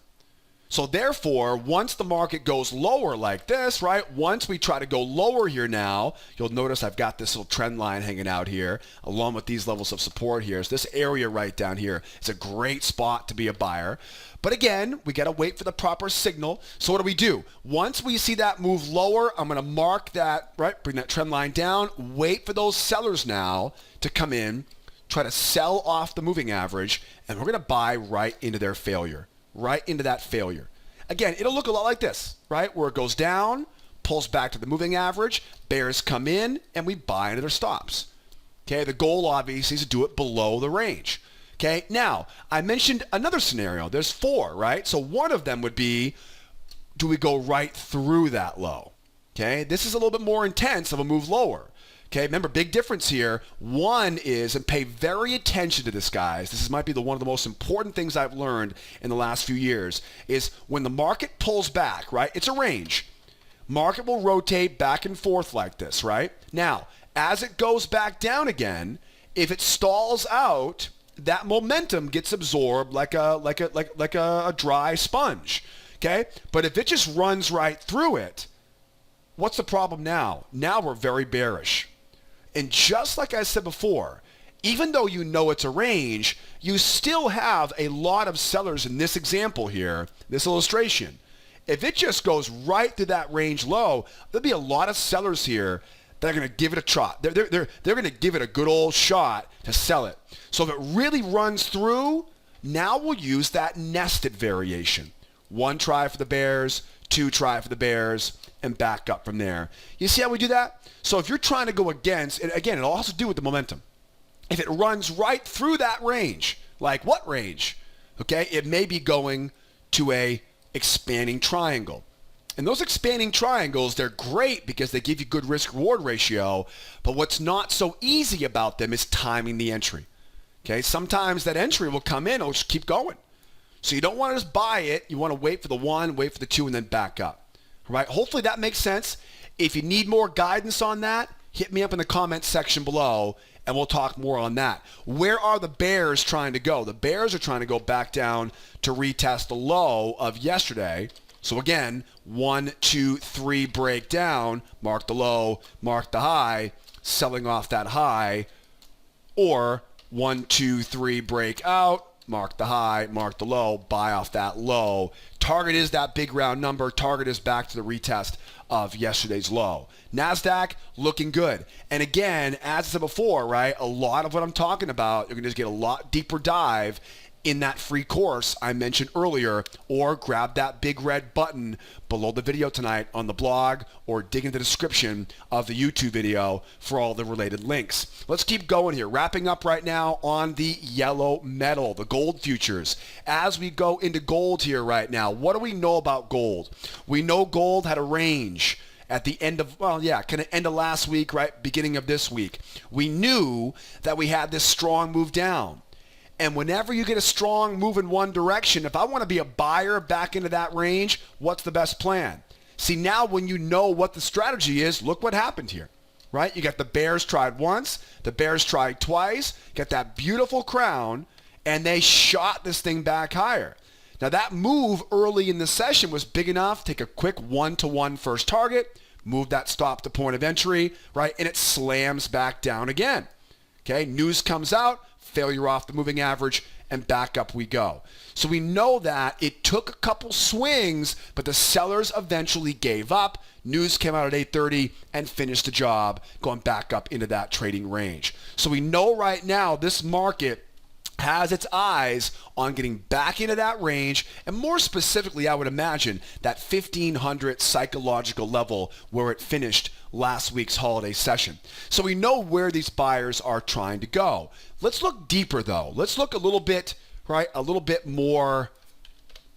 So therefore, once the market goes lower like this, right? Once we try to go lower here now, you'll notice I've got this little trend line hanging out here along with these levels of support here. So this area right down here is a great spot to be a buyer. But again, we got to wait for the proper signal. So what do? Once we see that move lower, I'm going to mark that, right? Bring that trend line down. Wait for those sellers now to come in, try to sell off the moving average, and we're going to buy right into their failure. Right into that failure. Again, it'll look a lot like this, right? Where it goes down, pulls back to the moving average, bears come in, and we buy into their stops. Okay, the goal obviously is to do it below the range. Okay, now, I mentioned another scenario. There's four, right? So one of them would be, do we go right through that low? Okay, this is a little bit more intense of a move lower. Okay, remember, big difference here. One is, and pay very attention to this, guys. This might be one of the most important things I've learned in the last few years, is when the market pulls back, right? It's a range. Market will rotate back and forth like this, right? Now, as it goes back down again, if it stalls out, that momentum gets absorbed like a dry sponge. Okay? But if it just runs right through it, what's the problem now? Now we're very bearish. And just like I said before, even though you know it's a range, you still have a lot of sellers in this example here, this illustration. If it just goes right through that range low, there'll be a lot of sellers here that are going to give it a shot. They're going to give it a good old shot to sell it. So if it really runs through, now we'll use that nested variation. One try for the bears, two try for the bears, and back up from there. You see how we do that? So if you're trying to go against, and again, it'll also do with the momentum. If it runs right through that range, like what range? Okay, it may be going to a expanding triangle. And those expanding triangles, they're great because they give you good risk-reward ratio, but what's not so easy about them is timing the entry. Okay, sometimes that entry will come in, it'll just keep going. So you don't want to just buy it. You want to wait for the one, wait for the two, and then back up. All right, hopefully that makes sense. If you need more guidance on that, hit me up in the comments section below, and we'll talk more on that. Where are the bears trying to go? The bears are trying to go back down to retest the low of yesterday. So again, 1, 2, 3 break down, mark the low, mark the high, selling off that high, or 1, 2, 3 break out, mark the high, mark the low, buy off that low. Target is that big round number. Target is back to the retest of yesterday's low. Nasdaq looking good. And again, as I said before, right, a lot of what I'm talking about, you're going to just get a lot deeper dive in that free course I mentioned earlier, or grab that big red button below the video tonight on the blog, or dig into the description of the YouTube video for all the related links. Let's keep going here. Wrapping up right now on the yellow metal, the gold futures. As we go into gold here right now, what do we know about gold? We know gold had a range at the end of, kind of end of last week, right, beginning of this week. We knew that we had this strong move down. And whenever you get a strong move in one direction, if I want to be a buyer back into that range, what's the best plan? See, now when you know what the strategy is, look what happened here, right? You got the bears tried once, the bears tried twice, got that beautiful crown, and they shot this thing back higher. Now that move early in the session was big enough to take a quick 1-to-1 first target, move that stop to point of entry, right? And it slams back down again. Okay, news comes out, failure off the moving average, and back up we go. So we know that it took a couple swings, but the sellers eventually gave up. News came out at 8:30 and finished the job, going back up into that trading range. So we know right now this market has its eyes on getting back into that range, and more specifically, I would imagine that 1500 psychological level where it finished last week's holiday session. So we know where these buyers are trying to go. Let's look deeper though. Let's look a little bit, right, a little bit more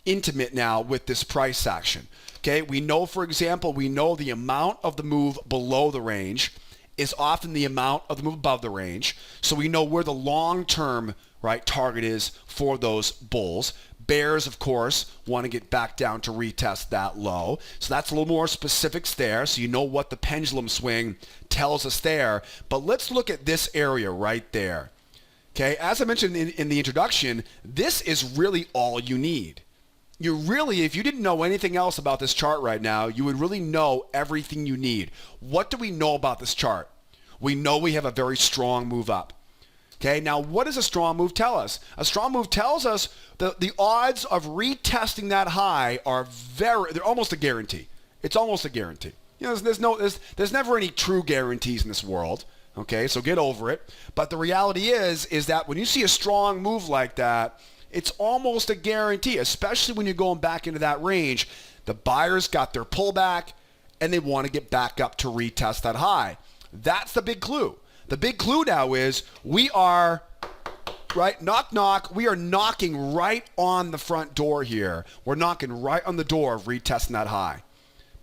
intimate now with this price action. Okay, we know, for example, we know the amount of the move below the range is often the amount of the move above the range. So we know where the long-term, right, target is for those bulls. Bears, of course, want to get back down to retest that low. So that's a little more specifics there. So you know what the pendulum swing tells us there. But let's look at this area right there. Okay, as I mentioned in the introduction, this is really all you need. You really, if you didn't know anything else about this chart right now, you would really know everything you need. What do we know about this chart? We know we have a very strong move up. Okay, now what does a strong move tell us? A strong move tells us that the odds of retesting that high are they're almost a guarantee. It's almost a guarantee. You know, there's never any true guarantees in this world. Okay, so get over it. But the reality is that when you see a strong move like that, it's almost a guarantee, especially when you're going back into that range. The buyers got their pullback and they want to get back up to retest that high. That's the big clue. The big clue now is we are, right, knock, knock. We are knocking right on the front door here. We're knocking right on the door of retesting that high.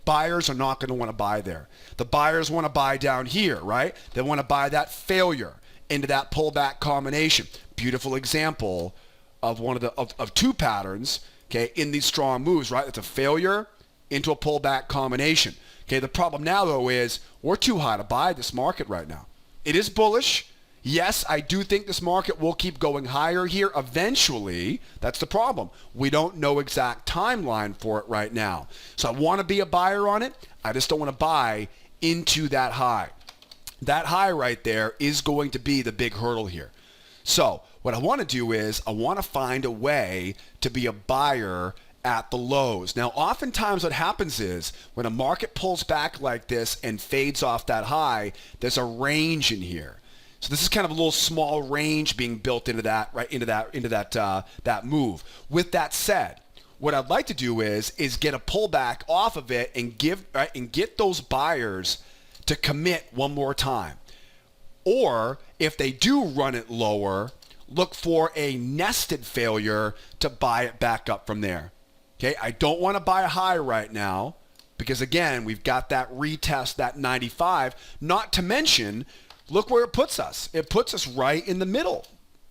Buyers are not going to want to buy there. The buyers want to buy down here, right? They want to buy that failure into that pullback combination. Beautiful example of one of the of two patterns, okay, in these strong moves, right? It's a failure into a pullback combination. Okay, the problem now though is we're too high to buy this market right now. It is bullish. Yes, I do think this market will keep going higher here eventually. That's the problem. We don't know exact timeline for it right now. So I want to be a buyer on it. I just don't want to buy into that high. That high right there is going to be the big hurdle here. So what I want to do is I want to find a way to be a buyer at the lows. Now, oftentimes what happens is when a market pulls back like this and fades off that high, there's a range in here. So this is kind of a little small range being built into that, right, into that move. With that said, what I'd like to do is get a pullback off of it and get those buyers to commit one more time. Or if they do run it lower, look for a nested failure to buy it back up from there. Okay, I don't want to buy a high right now because again, we've got that retest, that 95, not to mention, look where it puts us. It puts us right in the middle.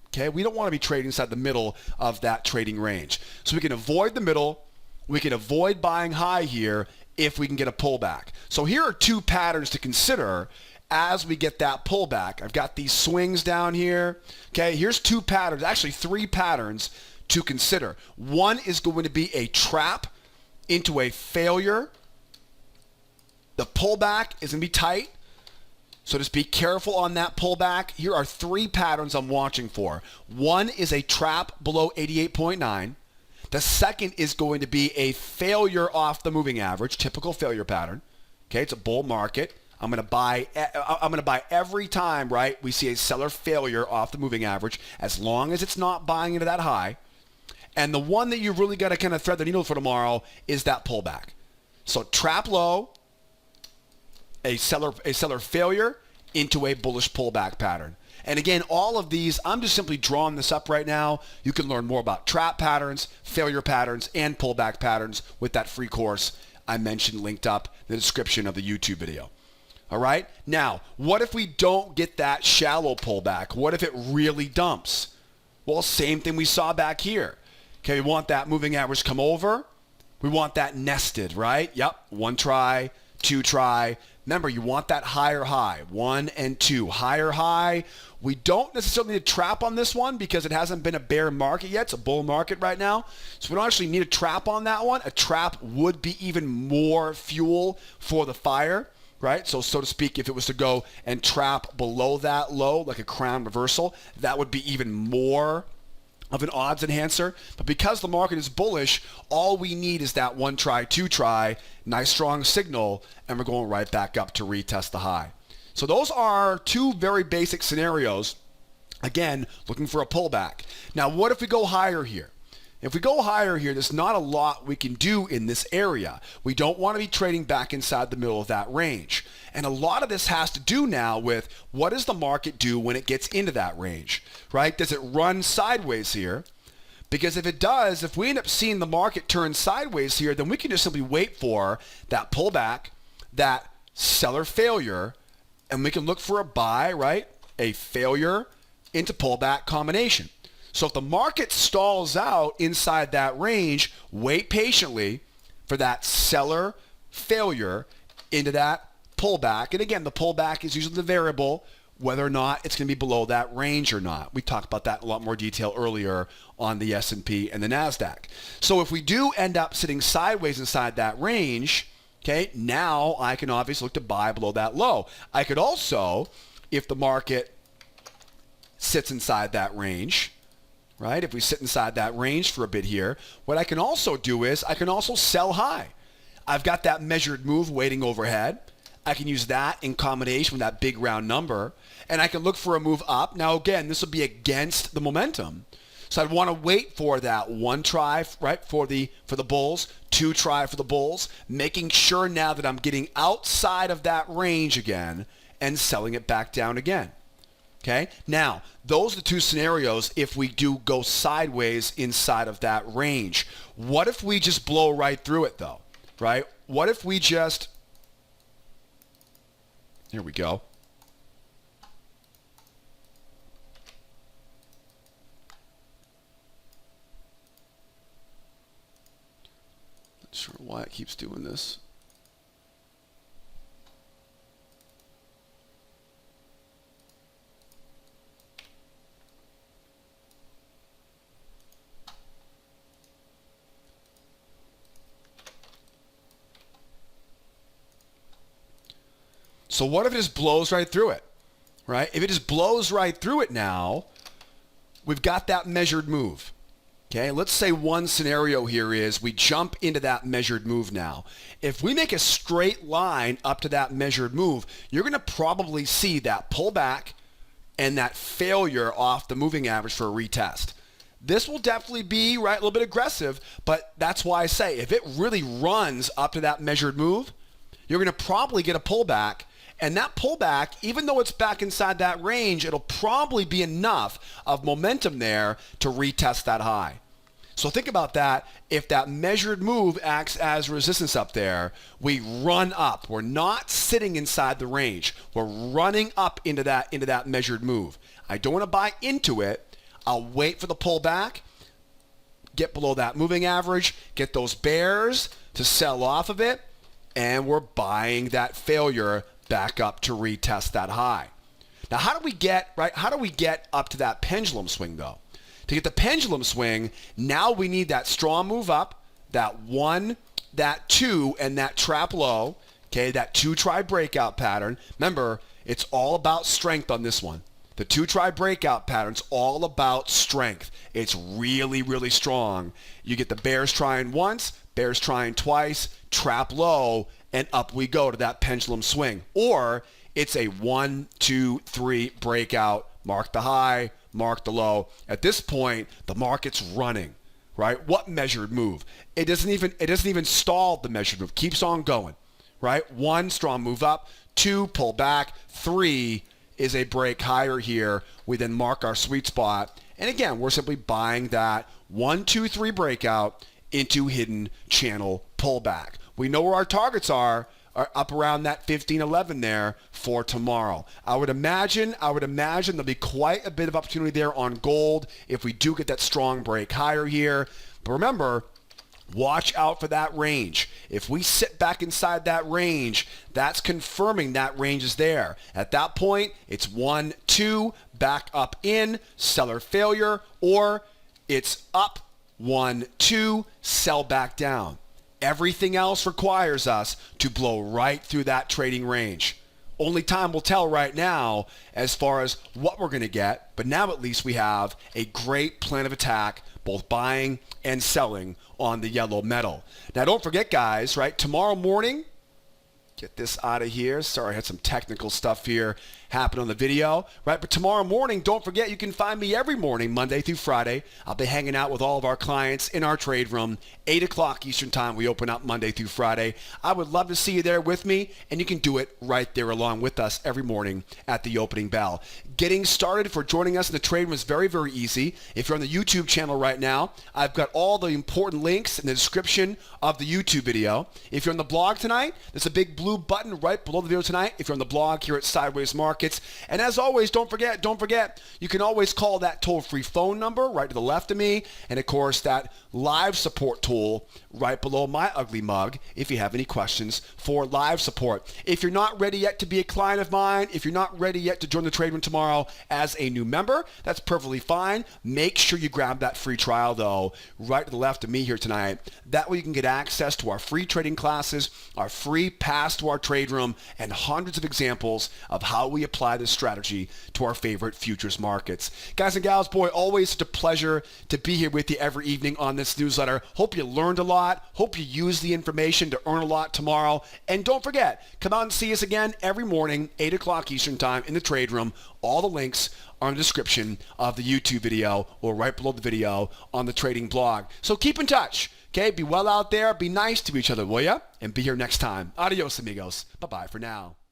Okay, we don't want to be trading inside the middle of that trading range. So we can avoid the middle. We can avoid buying high here if we can get a pullback. So here are two patterns to consider as we get that pullback. I've got these swings down here. Okay, here's two patterns, actually three patterns to consider. One is going to be a trap into a failure. The pullback is going to be tight. So just be careful on that pullback. Here are three patterns I'm watching for. One is a trap below 88.9. The second is going to be a failure off the moving average, typical failure pattern. Okay, it's a bull market. I'm going to buy every time, right, we see a seller failure off the moving average, as long as it's not buying into that high. And the one that you've really got to kind of thread the needle for tomorrow is that pullback. So trap low, a seller failure into a bullish pullback pattern. And again, all of these, I'm just simply drawing this up right now. You can learn more about trap patterns, failure patterns, and pullback patterns with that free course I mentioned linked up in the description of the YouTube video. All right? Now, what if we don't get that shallow pullback? What if it really dumps? Well, same thing we saw back here. Okay, we want that moving average to come over. We want that nested, right? Yep, one try, two try. Remember, you want that higher high, 1 and 2. Higher high. We don't necessarily need a trap on this one because it hasn't been a bear market yet. It's a bull market right now. So we don't actually need a trap on that one. A trap would be even more fuel for the fire, right? So to speak, if it was to go and trap below that low, like a crown reversal, that would be even more of an odds enhancer. But because the market is bullish, all we need is that one try, two try, nice strong signal, and we're going right back up to retest the high. So those are two very basic scenarios Again, looking for a pullback. Now, what if we go higher here? If we go higher here, there's not a lot we can do in this area. We don't want to be trading back inside the middle of that range. And a lot of this has to do now with what does the market do when it gets into that range, right? Does it run sideways here? Because if it does, if we end up seeing the market turn sideways here, then we can just simply wait for that pullback, that seller failure, and we can look for a buy, right? A failure into pullback combination. So if the market stalls out inside that range, wait patiently for that seller failure into that pullback. And again, the pullback is usually the variable, whether or not it's going to be below that range or not. We talked about that in a lot more detail earlier on the S&P and the Nasdaq. So if we do end up sitting sideways inside that range, okay, now I can obviously look to buy below that low. I could also, if the market sits inside that range, right? If we sit inside that range for a bit here, what I can also do is I can also sell high. I've got that measured move waiting overhead. I can use that in combination with that big round number, and I can look for a move up. Now, again, this will be against the momentum. So I'd want to wait for that one try, right, for the bulls, two try for the bulls, making sure now that I'm getting outside of that range again and selling it back down again. Okay, now those are the two scenarios if we do go sideways inside of that range. What if we just blow right through it though, right? What if we just, here we go. Not sure why it keeps doing this. So what if it just blows right through it, right? If it just blows right through it now, we've got that measured move, okay? Let's say one scenario here is we jump into that measured move now. If we make a straight line up to that measured move, you're going to probably see that pullback and that failure off the moving average for a retest. This will definitely be, right, a little bit aggressive, but that's why I say if it really runs up to that measured move, you're going to probably get a pullback. And that pullback, even though it's back inside that range, it'll probably be enough of momentum there to retest that high. So think about that. If that measured move acts as resistance up there, we run up. We're not sitting inside the range. We're running up into that measured move. I don't want to buy into it. I'll wait for the pullback, get below that moving average, get those bears to sell off of it, and we're buying that failure back up to retest that high. Now, how do we get up to that pendulum swing though? To get the pendulum swing, now we need that strong move up, that one, that two, and that trap low, okay, that two try breakout pattern. Remember, it's all about strength on this one. The two try breakout pattern's all about strength. It's really, really strong. You get the bears trying once, bears trying twice, trap low, and up we go to that pendulum swing. Or it's a 1, 2, 3 breakout, mark the high, mark the low. At this point, the market's running, right? What measured move? It doesn't even stall the measured move. Keeps on going, right? 1, strong move up. 2, pull back. 3 is a break higher here. We then mark our sweet spot. And again, we're simply buying that 1, 2, 3 breakout into hidden channel pullback. We know where our targets are up around that 1511 there for tomorrow. I would imagine there'll be quite a bit of opportunity there on gold if we do get that strong break higher here. But remember, watch out for that range. If we sit back inside that range, that's confirming that range is there. At that point, it's 1, 2, back up in, seller failure, or it's up 1, 2, sell back down. Everything else requires us to blow right through that trading range. Only time will tell right now as far as what we're going to get, but now at least we have a great plan of attack, both buying and selling on the yellow metal. Now don't forget, guys, right, tomorrow morning, get this out of here. Sorry, I had some technical stuff here happen on the video, right? But tomorrow morning, don't forget, you can find me every morning, Monday through Friday. I'll be hanging out with all of our clients in our trade room, 8 o'clock Eastern time. We open up Monday through Friday. I would love to see you there with me, and you can do it right there along with us every morning at the opening bell. Getting started for joining us in the trade room is very, very easy. If you're on the YouTube channel right now, I've got all the important links in the description of the YouTube video. If you're on the blog tonight, there's a big blue button right below the video tonight if you're on the blog here at Sideways Markets. And as always, don't forget, you can always call that toll-free phone number right to the left of me. And of course, that live support tool right below my ugly mug if you have any questions for live support. If you're not ready yet to be a client of mine, if you're not ready yet to join the trade room tomorrow as a new member, that's perfectly fine. Make sure you grab that free trial, though, right to the left of me here tonight. That way you can get access to our free trading classes, our free pass to our trade room, and hundreds of examples of how we apply this strategy to our favorite futures markets. Guys and gals, boy, always such a pleasure to be here with you every evening on this newsletter. Hope you learned a lot. Hope you use the information to earn a lot tomorrow. And don't forget, come out and see us again every morning, 8 o'clock Eastern time in the trade room. All the links are in the description of the YouTube video or right below the video on the trading blog. So keep in touch. Okay, be well out there. Be nice to each other, will ya? And be here next time. Adios, amigos. Bye-bye for now.